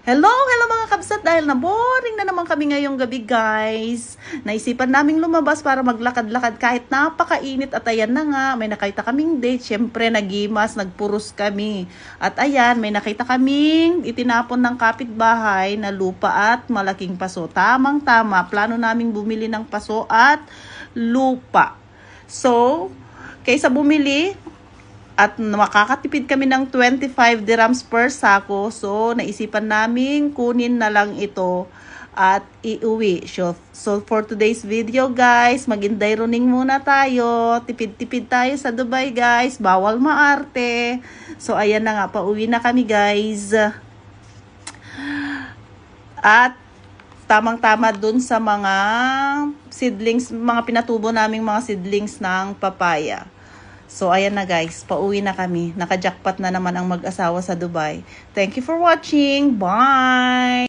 Hello mga kabsat, dahil na-boring na naman kami ngayong gabi guys. Naisipan naming lumabas para maglakad-lakad kahit napakainit at ayan na nga, may nakita kaming date. Siyempre nagimas, nagpuros kami. At ayan, may nakita kaming itinapon ng kapitbahay na lupa at malaking paso. Tamang-tama, plano naming bumili ng paso at lupa. So, kaysa bumili, at makakatipid kami ng 25 dirhams per sako. So, naisipan namin kunin na lang ito at iuwi. So for today's video guys, mag-inday running muna tayo. Tipid-tipid tayo sa Dubai guys. Bawal maarte. So, ayan na nga. Pauwi na kami guys. At tamang-tama dun sa mga seedlings, mga pinatubo naming mga seedlings ng papaya. So, ayan na guys, pauwi na kami. Naka-jackpot na naman ang mag-asawa sa Dubai. Thank you for watching. Bye!